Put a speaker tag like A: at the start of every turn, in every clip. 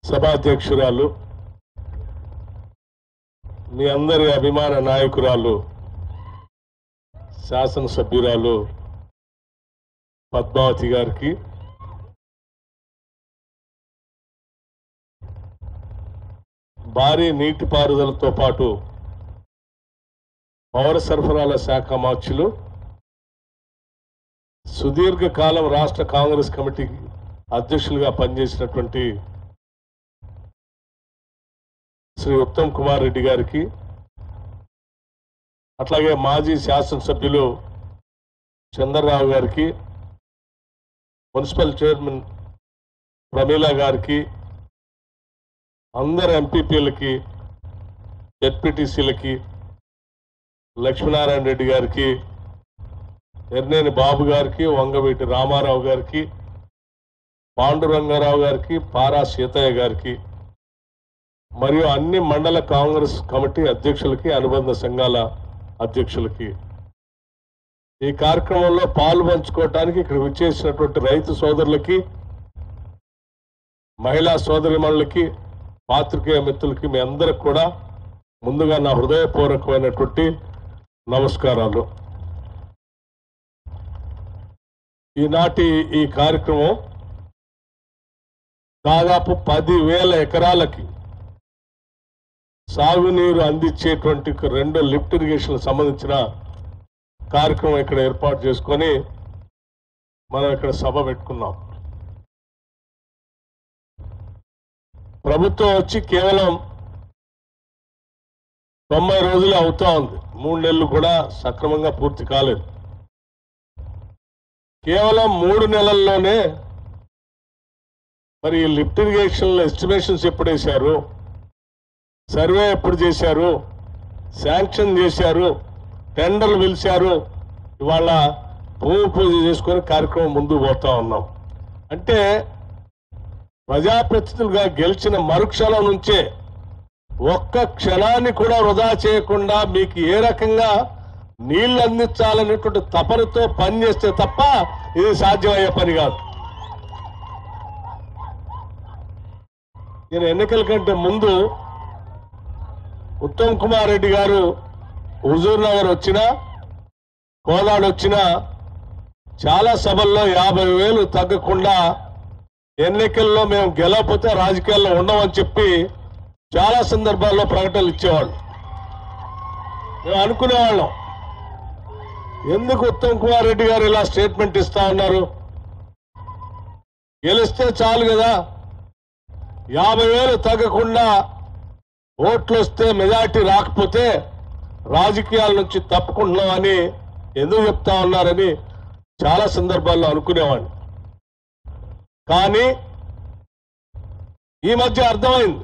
A: సభాధ్యక్షురాలు మీ అందరి అభిమాన నాయకురాలు శాసనసభ్యురాలు పద్మావతి గారికి, భారీ నీటిపారుదలతో పాటు పౌర సరఫరాల శాఖ మార్చులు, సుదీర్ఘకాలం రాష్ట్ర కాంగ్రెస్ కమిటీ అధ్యక్షులుగా పనిచేసినటువంటి శ్రీ ఉత్తమ్ కుమార్ రెడ్డి గారికి, అట్లాగే మాజీ శాసనసభ్యులు చంద్రరావు గారికి, మున్సిపల్ చైర్మన్ ప్రమీలా గారికి, అందరు ఎంపీపీలకి, జెడ్పీటీసీలకి, లక్ష్మీనారాయణ రెడ్డి గారికి, ఎర్నేని బాబు గారికి, వంగవీటి రామారావు గారికి, పాండురంగారావు గారికి, పారా సీతయ్య గారికి మరియు అన్ని మండల కాంగ్రెస్ కమిటీ అధ్యక్షులకి, అనుబంధ సంఘాల అధ్యక్షులకి, ఈ కార్యక్రమంలో పాలు పంచుకోవడానికి ఇక్కడ విచ్చేసినటువంటి రైతు సోదరులకి, మహిళా సోదరిమణులకి, పాత్రికేయ మిత్రులకి మీ అందరికి కూడా ముందుగా నా హృదయపూర్వకమైనటువంటి నమస్కారాలు. ఈనాటి ఈ కార్యక్రమం దాదాపు 10,000 ఎకరాలకి సాగునీరు అందించేటువంటి 2 లిఫ్ట్ ఇరిగేషన్ సంబంధించిన కార్యక్రమం ఇక్కడ ఏర్పాటు చేసుకొని మనం ఇక్కడ సభ పెట్టుకున్నాం. ప్రభుత్వం వచ్చి కేవలం 90 రోజులు అవుతా ఉంది. 3 నెలలు కూడా సక్రమంగా పూర్తి కాలేదు. కేవలం 3 నెలల్లోనే మరి లిఫ్ట్ ఇరిగేషన్ ఎస్టిమేషన్స్ ఎప్పుడు వేశారు, సర్వే ఎప్పుడు చేశారు, శాంక్షన్ చేశారు, టెండర్లు పిలిచారు, ఇవాళ భూమి పూజ చేసుకొని కార్యక్రమం ముందుకు పోతా ఉన్నాం. అంటే ప్రజాప్రతినిధులుగా గెలిచిన మరుక్షణం నుంచే ఒక్క క్షణాన్ని కూడా వృధా చేయకుండా మీకు ఏ రకంగా నీళ్లు అందించాలనేటువంటి తపనతో పనిచేస్తే తప్ప ఇది సాధ్యమయ్యే పని కాదు. నేను ఎన్నికల కంటే ముందు ఉత్తమ్ కుమార్ రెడ్డి గారు హుజూర్ నగర్ వచ్చినా, కోదాడు వచ్చినా చాలా సభల్లో 50,000 తగ్గకుండా ఎన్నికల్లో మేము గెలవకపోతే రాజకీయాల్లో ఉండమని చెప్పి చాలా సందర్భాల్లో ప్రకటనలు ఇచ్చేవాళ్ళు. మేము అనుకునేవాళ్ళం, ఎందుకు ఉత్తమ్ కుమార్ రెడ్డి గారు ఇలా స్టేట్మెంట్ ఇస్తా ఉన్నారు, గెలిస్తే చాలు కదా, 50,000 తగ్గకుండా ఓట్లు వస్తే మెజార్టీ రాకపోతే రాజకీయాల నుంచి తప్పుకుంటున్నామని ఎందుకు చెప్తా ఉన్నారని చాలా సందర్భాల్లో అనుకునేవాడిని. కానీ ఈ మధ్య అర్థమైంది,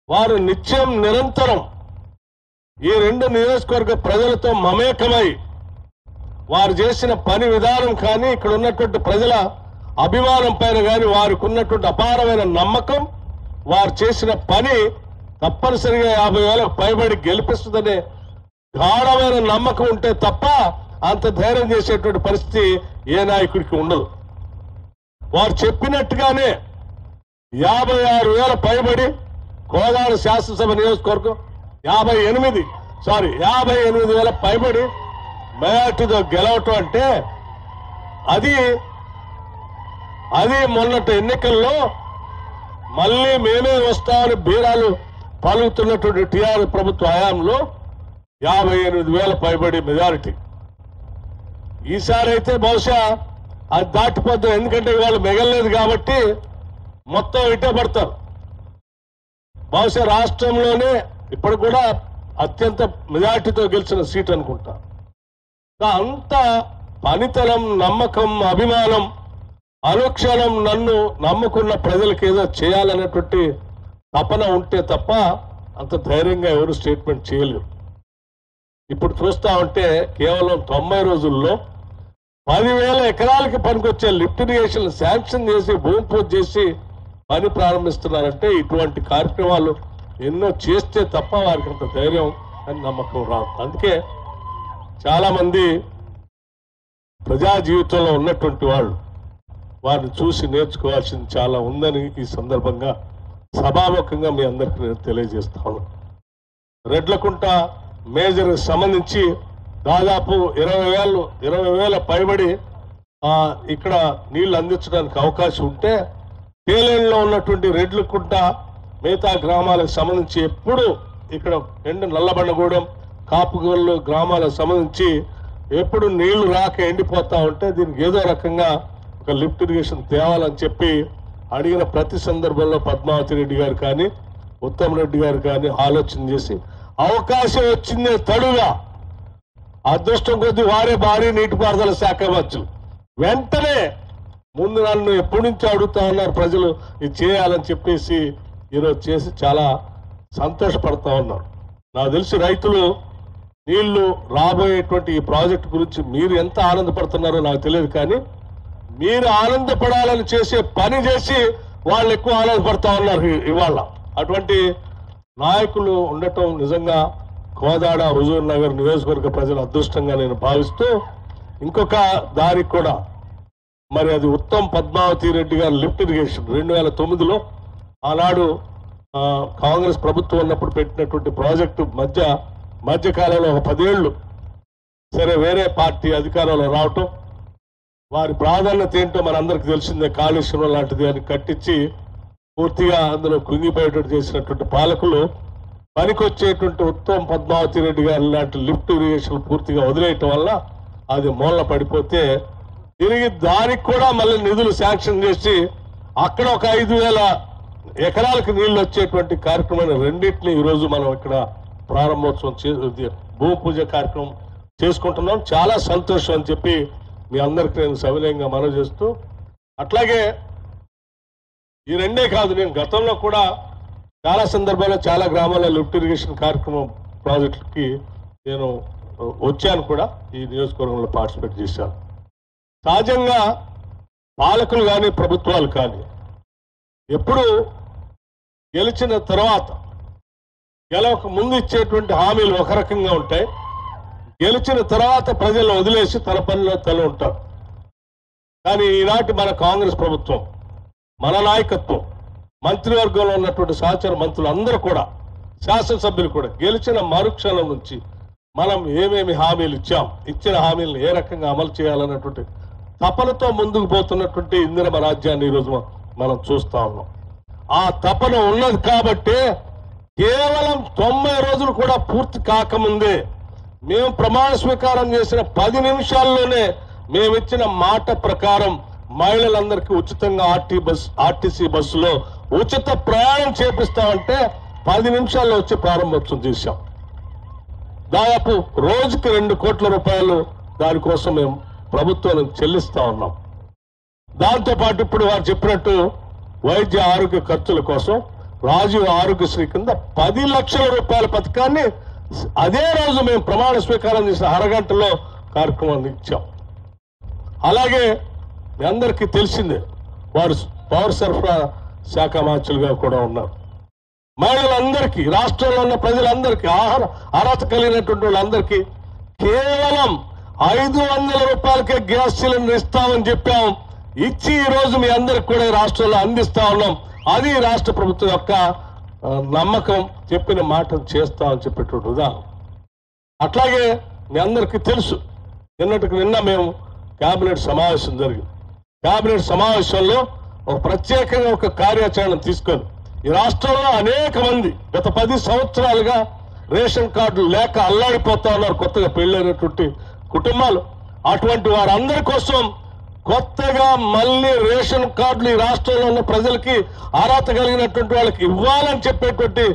A: వారు నిత్యం నిరంతరం ఈ 2 నియోజకవర్గ ప్రజలతో మమేకమై వారు చేసిన పని విధానం కానీ, ఇక్కడ ఉన్నటువంటి ప్రజల అభిమానం పైన కానీ వారికి ఉన్నటువంటి అపారమైన నమ్మకం, వారు చేసిన పని తప్పనిసరిగా 50,000 పైబడి గెలిపిస్తుందనే గాఢమైన నమ్మకం ఉంటే తప్ప అంత ధైర్యం చేసేటువంటి పరిస్థితి ఏ నాయకుడికి ఉండదు. వారు చెప్పినట్టుగానే 56,000 పైబడి కోదాడ శాసనసభ నియోజకవర్గం 58,000 పైబడి మెజార్టీతో గెలవటం అంటే అది మొన్నటి ఎన్నికల్లో మళ్ళీ మేమే వస్తామని బీరాలు పలుకుతున్నటువంటి టీఆర్ఎస్ ప్రభుత్వ హయాంలో 58,000 పైబడి మెజారిటీ. ఈసారి అయితే బహుశా అది దాటిపోతాం, ఎందుకంటే వాళ్ళు మిగలలేదు కాబట్టి మొత్తం ఇటే పడతారు. బహుశా రాష్ట్రంలోనే ఇప్పుడు కూడా అత్యంత మెజార్టీతో గెలిచిన సీట్ అనుకుంటా. అంత పనితనం, నమ్మకం, అభిమానం, అనుక్షణం నన్ను నమ్ముకున్న ప్రజలకు ఏదో చేయాలనేటువంటి తపన ఉంటే తప్ప అంత ధైర్యంగా ఎవరు స్టేట్మెంట్ చేయలేరు. ఇప్పుడు చూస్తా ఉంటే కేవలం 90 రోజుల్లో 10,000 ఎకరాలకి పనికొచ్చే లిఫ్ట్ ఇరిగేషన్ శాంక్షన్ చేసి భూమి పూజ చేసి పని ప్రారంభిస్తున్నారంటే ఇటువంటి కార్యక్రమాలు ఎన్నో చేస్తే తప్ప వారికి అంత ధైర్యం అని నమ్మకం రాదు. అందుకే చాలా మంది ప్రజా జీవితంలో ఉన్నటువంటి వాళ్ళు వారిని చూసి నేర్చుకోవాల్సింది చాలా ఉందని ఈ సందర్భంగా సభాముఖంగా మీ అందరికీ నేను తెలియజేస్తాను. రెడ్లకుంట మేజర్ సంబంధించి దాదాపు 20,000 పైబడి ఇక్కడ నీళ్లు అందించడానికి అవకాశం ఉంటే తేలేరులో ఉన్నటువంటి రెడ్లకుంట మిగతా గ్రామాలకు సంబంధించి ఎప్పుడు ఇక్కడ నల్లబండగూడెం కాపుగోళ్ళు గ్రామాలకు సంబంధించి ఎప్పుడు నీళ్లు రాక ఎండిపోతా ఉంటే దీనికి ఏదో రకంగా ఒక లిఫ్ట్ ఇరిగేషన్ తేవాలని చెప్పి అడిగిన ప్రతి సందర్భంలో పద్మావతి రెడ్డి గారు కానీ ఉత్తమ్ రెడ్డి గారు కానీ ఆలోచన చేసి అవకాశం వచ్చిందే తడుగా అదృష్టం కొద్దీ వారే భారీ నీటిపారుదల శాఖ మంత్రులు వెంటనే ముందు నన్ను ఎప్పటి నుంచి అడుగుతా ఉన్నారు ప్రజలు ఇది చేయాలని చెప్పేసి ఈరోజు చేసి చాలా సంతోషపడతా ఉన్నారు. నాకు తెలిసి రైతులు నీళ్లు రాబోయేటువంటి ఈ ప్రాజెక్టు గురించి మీరు ఎంత ఆనందపడుతున్నారో నాకు తెలియదు, కానీ మీరు ఆనందపడాలని చేసే పని చేసి వాళ్ళు ఎక్కువ ఆనందపడతా ఉన్నారు ఇవాళ. అటువంటి నాయకులు ఉండటం నిజంగా కోదాడ హుజూర్ నగర్ నియోజకవర్గ ప్రజల అదృష్టంగా నేను భావిస్తూ, ఇంకొక దారికి కూడా మరి అది ఉత్తమ్ పద్మావతి రెడ్డి గారు లిఫ్ట్ ఇరిగేషన్ 2009లో ఆనాడు కాంగ్రెస్ ప్రభుత్వం ఉన్నప్పుడు పెట్టినటువంటి ప్రాజెక్టు మధ్యకాలంలో ఒక 10 ఏళ్ళు సరే వేరే పార్టీ అధికారంలో రావటం, వారి ప్రాధాన్యత ఏంటో మనందరికీ తెలిసిందే, కాళేశ్వరం లాంటిది అని కట్టించి పూర్తిగా అందులో కుంగిపోయేటట్టు చేసినటువంటి పాలకులు పనికొచ్చేటువంటి ఉత్తమ్ పద్మావతి రెడ్డి గారు లాంటి లిఫ్ట్ ఇరిగేషన్ పూర్తిగా వదిలేయటం వల్ల అది మూలన పడిపోతే తిరిగి దానికి కూడా మళ్ళీ నిధులు శాంక్షన్ చేసి అక్కడ ఒక 5,000 ఎకరాలకు నీళ్లు వచ్చేటువంటి కార్యక్రమాన్ని రెండింటినీ ఈరోజు మనం ఇక్కడ ప్రారంభోత్సవం భూమి పూజ కార్యక్రమం చేసుకుంటున్నాం. చాలా సంతోషం అని చెప్పి మీ అందరికీ నేను సవినయంగా మనవి చేస్తూ, అట్లాగే ఈ రెండే కాదు, నేను గతంలో కూడా చాలా సందర్భాల్లో చాలా గ్రామాల్లో లిఫ్ట్ ఇరిగేషన్ కార్యక్రమం ప్రాజెక్టుకి నేను వచ్చాను కూడా, ఈ నియోజకవర్గంలో పార్టిసిపేట్ చేశాను. సహజంగా పాలకులు కానీ ప్రభుత్వాలు కానీ ఎప్పుడు గెలిచిన తర్వాత గెలవక ముందు ఇచ్చేటువంటి హామీలు ఒక రకంగా ఉంటాయి, గెలిచిన తర్వాత ప్రజలను వదిలేసి తన పనిలో తల ఉంటారు. కానీ ఈనాటి మన కాంగ్రెస్ ప్రభుత్వం, మన నాయకత్వం, మంత్రివర్గంలో ఉన్నటువంటి సహచర మంత్రులు అందరూ కూడా, శాసనసభ్యులు కూడా గెలిచిన మరుక్షణం నుంచి మనం ఏమేమి హామీలు ఇచ్చిన హామీలను ఏ రకంగా అమలు చేయాలన్నటువంటి తపనతో ముందుకు పోతున్నటువంటి ఇందిరమ రాజ్యాన్ని ఈరోజు మనం చూస్తా ఉన్నాం. ఆ తపన ఉన్నది కాబట్టే కేవలం 90 రోజులు కూడా పూర్తి కాకముందే మేము ప్రమాణ స్వీకారం చేసిన 10 నిమిషాల్లోనే మేమిచ్చిన మాట ప్రకారం మహిళలందరికీ ఉచితంగా ఆర్టీసీ బస్సులో ఉచిత ప్రయాణం చేపిస్తామంటే 10 నిమిషాల్లో వచ్చి ప్రారంభోత్సవం చేశాం. దాదాపు రోజుకి 2 కోట్ల రూపాయలు దానికోసం మేము ప్రభుత్వానికి చెల్లిస్తా ఉన్నాం. దాంతోపాటు ఇప్పుడు వారు చెప్పినట్టు వైద్య ఆరోగ్య ఖర్చుల కోసం రాజీవ్ ఆరోగ్యశ్రీ కింద 10 లక్షల రూపాయల పథకాన్ని అదే రోజు మేము ప్రమాణ స్వీకారం చేసిన అరగంటలో కార్యక్రమాన్ని ఇచ్చాం. అలాగే మీ అందరికీ తెలిసిందే, వారు పౌర సరఫరా శాఖ మంత్రులుగా కూడా ఉన్నారు. మహిళలందరికీ, రాష్ట్రంలో ఉన్న ప్రజలందరికీ, ఆహార అర్హత కలిగినటువంటి వాళ్ళందరికీ కేవలం 500 రూపాయలకే గ్యాస్ సిలిండర్ ఇస్తామని చెప్పాం. ఇచ్చి ఈ రోజు మీ అందరికి కూడా రాష్ట్రంలో అందిస్తా ఉన్నాం. అది రాష్ట్ర ప్రభుత్వం యొక్క నమ్మకం, చెప్పిన మాటను చేస్తామని చెప్పేటువంటి ఉదాహరణ. అట్లాగే మీ అందరికీ తెలుసు, నిన్న మేము కేబినెట్ సమావేశం జరిగింది. కేబినెట్ సమావేశంలో ఒక ప్రత్యేకంగా ఒక కార్యాచరణ తీసుకొని ఈ రాష్ట్రంలో అనేక మంది గత 10 సంవత్సరాలుగా రేషన్ కార్డులు లేక అల్లాడిపోతా ఉన్నారు, కొత్తగా పెళ్ళైనటువంటి కుటుంబాలు. అటువంటి వారందరి కోసం కొత్తగా మళ్ళీ రేషన్ కార్డులు ఈ రాష్ట్రంలో ఉన్న ప్రజలకి అర్హత కలిగినటువంటి వాళ్ళకి ఇవ్వాలని చెప్పేటువంటి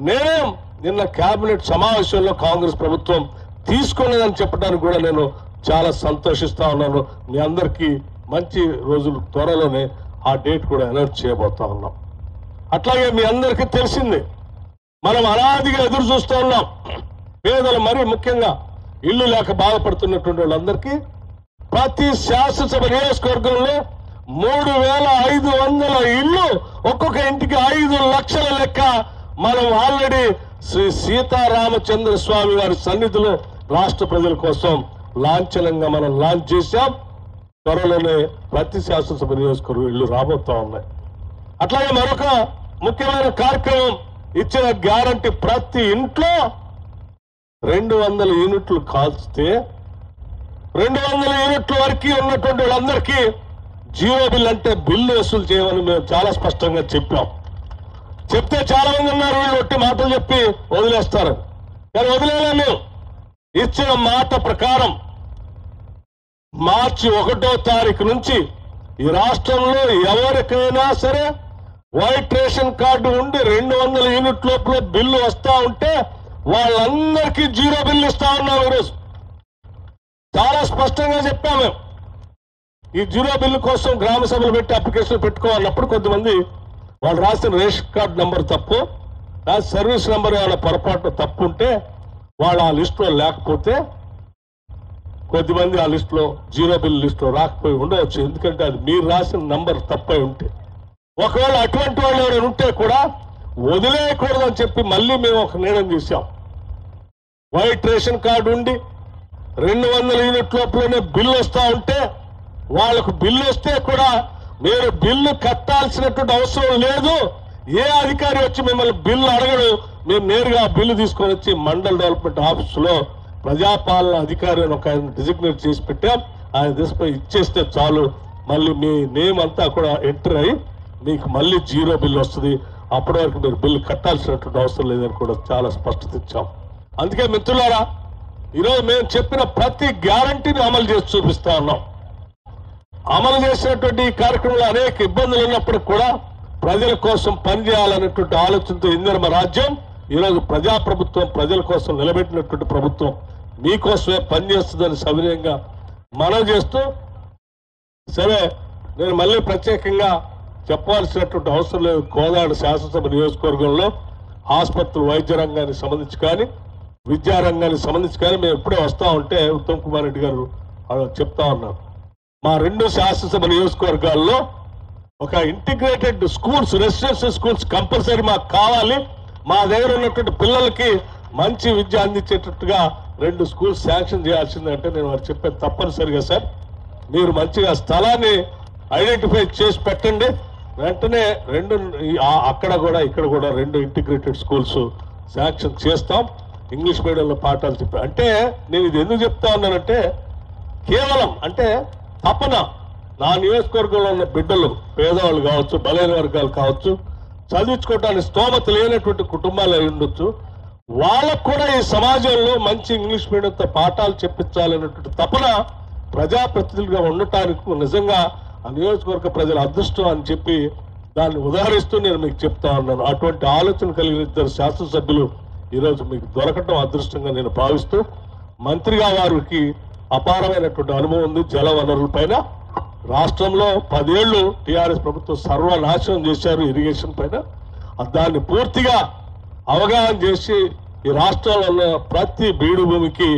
A: నిర్ణయం నిన్న కేబినెట్ సమావేశంలో కాంగ్రెస్ ప్రభుత్వం తీసుకున్నదని చెప్పడానికి కూడా నేను చాలా సంతోషిస్తా ఉన్నాను. మీ అందరికీ మంచి రోజులు త్వరలోనే ఆ డేట్ కూడా అనౌన్స్ చేయబోతా ఉన్నాం. అట్లాగే మీ అందరికీ తెలిసిందే, మనం అనాదిగా ఎదురు చూస్తూ ఉన్నాం. పేదలు మరీ ముఖ్యంగా ఇల్లు లేక బాధపడుతున్నటువంటి వాళ్ళందరికీ ప్రతి శాసనసభ నియోజకవర్గంలో 3,500 ఇల్లు, ఒక్కొక్క ఇంటికి 5 లక్షల లెక్క మనం ఆల్రెడీ శ్రీ సీతారామచంద్ర స్వామి వారి సన్నిధిలో రాష్ట్ర ప్రజల కోసం లాంఛనంగా మనం లాంచ్ చేశాం. త్వరలోనే ప్రతి శాసనసభ నియోజకవర్గం ఇల్లు రాబోతా ఉన్నాయి. అట్లాగే మరొక ముఖ్యమైన కార్యక్రమం ఇచ్చిన గ్యారంటీ, ప్రతి ఇంట్లో 200 యూనిట్లు కాల్స్తే 200 యూనిట్ల వరకు ఉన్నటువంటి వాళ్ళందరికీ జీరో బిల్, అంటే బిల్లు వసూలు చేయమని మేము చాలా స్పష్టంగా చెప్పాం. చెప్తే చాలా మంది ఉన్నారు వీళ్ళు ఒట్టి మాటలు చెప్పి వదిలేస్తారు, కానీ వదిలేలా మేము. ఇచ్చిన మాట ప్రకారం మార్చి 1వ తారీఖు నుంచి ఈ రాష్ట్రంలో ఎవరికైనా సరే వైట్ రేషన్ కార్డు ఉండి 200 యూనిట్ లోపల బిల్లు వస్తా ఉంటే వాళ్ళందరికీ జీరో బిల్లు ఇస్తా ఉన్నాం. ఈరోజు చాలా స్పష్టంగా చెప్పాము మేము. ఈ జీరో బిల్లు కోసం గ్రామ సభలు పెట్టి అప్లికేషన్ పెట్టుకోవాలన్నప్పుడు కొంతమంది వాళ్ళు రాసిన రేషన్ కార్డు నంబర్ తప్పు, సర్వీస్ నెంబర్ ఏమైనా పొరపాటు తప్పు ఉంటే వాళ్ళు ఆ లిస్టులో లేకపోతే కొద్దిమంది ఆ లిస్టులో జీరో బిల్ లిస్టులో రాకపోయి ఉండవచ్చు, ఎందుకంటే అది మీరు రాసిన నంబర్ తప్పై ఉంటే. ఒకవేళ అటువంటి వాళ్ళు ఎవరైనా ఉంటే కూడా వదిలేయకూడదని చెప్పి మళ్ళీ మేము ఒక నిర్ణయం చేశాం. వైట్ రేషన్ కార్డు ఉండి 200 యూనిట్ లోపలనే బిల్లు వస్తా ఉంటే వాళ్ళకు బిల్లు వస్తే కూడా మీరు బిల్లు కట్టాల్సినటువంటి అవసరం లేదు. ఏ అధికారి వచ్చి మిమ్మల్ని బిల్లు అడగడు. మేము నేరుగా బిల్లు తీసుకొని వచ్చి మండల్ డెవలప్మెంట్ ఆఫీసులో ప్రజాపాలన అధికారి అని ఒక ఆయన డిజిగ్నేట్ చేసి పెట్టాం. ఆయన తీసుకొని ఇచ్చేస్తే చాలు, మళ్ళీ మీ నేమ్ అంతా కూడా ఎంటర్ అయ్యి మీకు మళ్ళీ జీరో బిల్లు వస్తుంది. అప్పటి వరకు మీరు బిల్లు కట్టాల్సినటువంటి అవసరం లేదని కూడా చాలా స్పష్టత ఇచ్చాం. అందుకే మిత్రులారా, ఈరోజు మేము చెప్పిన ప్రతి గ్యారంటీని అమలు చేసి చూపిస్తా ఉన్నాం. అమలు చేసినటువంటి ఈ కార్యక్రమంలో అనేక ఇబ్బందులు ఉన్నప్పటికీ కూడా ప్రజల కోసం పనిచేయాలనేటువంటి ఆలోచనతో ఇందిరమ్మ రాజ్యం ఈరోజు ప్రజాప్రభుత్వం, ప్రజల కోసం నిలబెట్టినటువంటి ప్రభుత్వం మీకోసమే పనిచేస్తుందని సవినయంగా మనవి చేస్తూ, సరే నేను మళ్ళీ ప్రత్యేకంగా చెప్పాల్సినటువంటి అవసరం లేదు. కోదాడ శాసనసభ నియోజకవర్గంలో ఆసుపత్రులు, వైద్య రంగానికి సంబంధించి కానీ విద్యారంగానికి సంబంధించి కానీ మేము ఎప్పుడే వస్తా ఉంటే ఉత్తమ్ కుమార్ రెడ్డి గారు చెప్తా ఉన్నారు, మా 2 శాసనసభ నియోజకవర్గాల్లో ఒక integrated schools, residential schools compulsory మాకు కావాలి. మా దగ్గర ఉన్నటువంటి పిల్లలకి మంచి విద్య అందించేటట్టుగా 2 స్కూల్స్ శాంక్షన్ చేయాల్సిందంటే నేను వారు చెప్పేది తప్పనిసరిగా సార్, మీరు మంచిగా స్థలాన్ని ఐడెంటిఫై చేసి పెట్టండి. వెంటనే 2 అక్కడ కూడా ఇక్కడ కూడా 2 ఇంటిగ్రేటెడ్ స్కూల్స్ శాంక్షన్ చేస్తాం. ఇంగ్లీష్ మీడియంలో పాఠాలు చెప్పా అంటే నేను ఇది ఎందుకు చెప్తా ఉన్నానంటే, కేవలం అంటే తపన నా నియోజకవర్గంలో ఉన్న బిడ్డలు, పేదవాళ్ళు కావచ్చు, బలైన వర్గాలు కావచ్చు, చదివించుకోవడానికి స్తోమత లేనటువంటి కుటుంబాలు అయి ఉండొచ్చు, వాళ్ళకు కూడా ఈ సమాజంలో మంచి ఇంగ్లీష్ మీడియంతో పాఠాలు చెప్పించాలనేటువంటి తపన ప్రజాప్రతినిధులుగా ఉండటానికి నిజంగా ఆ నియోజకవర్గ ప్రజల అదృష్టం అని చెప్పి దాన్ని ఉదాహరిస్తూ నేను మీకు చెప్తా ఉన్నాను. అటువంటి ఆలోచన కలిగిన 2 శాసనసభ్యులు ఈరోజు మీకు దొరకటం అదృష్టంగా నేను భావిస్తూ, మంత్రిగా వారికి అపారమైనటువంటి అనుభవం ఉంది జల వనరుల పైన. రాష్ట్రంలో 10 ఏళ్లు టీఆర్ఎస్ ప్రభుత్వం సర్వనాశనం చేశారు ఇరిగేషన్ పైన. దాన్ని పూర్తిగా అవగాహన చేసి ఈ రాష్ట్రంలో ఉన్న ప్రతి బీడు భూమికి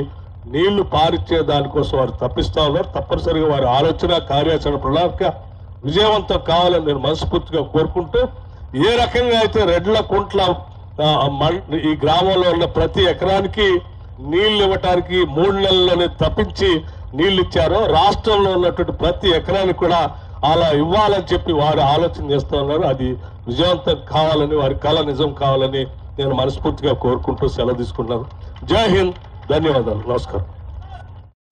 A: నీళ్లు పారిచ్చే దానికోసం వారు తప్పిస్తా ఉన్నారు. తప్పనిసరిగా వారి ఆలోచన, కార్యాచరణ ప్రణాళిక విజయవంతం కావాలని నేను మనస్ఫూర్తిగా కోరుకుంటూ, ఏ రకంగా అయితే రెడ్లకుంట్ల ఈ గ్రామంలో ఉన్న ప్రతి ఎకరానికి నీళ్లు ఇవ్వటానికి 3 నెలల్లోనే తప్పించి నీళ్లు ఇచ్చారో, రాష్ట్రంలో ఉన్నటువంటి ప్రతి ఎకరానికి కూడా అలా ఇవ్వాలని చెప్పి వారు ఆలోచన చేస్తూ ఉన్నారు. అది విజయవంతం కావాలని, వారి కళ నిజం కావాలని నేను మనస్ఫూర్తిగా కోరుకుంటూ సెలవు తీసుకుంటున్నాను. జై హింద్, ధన్యవాదాలు, నమస్కారం.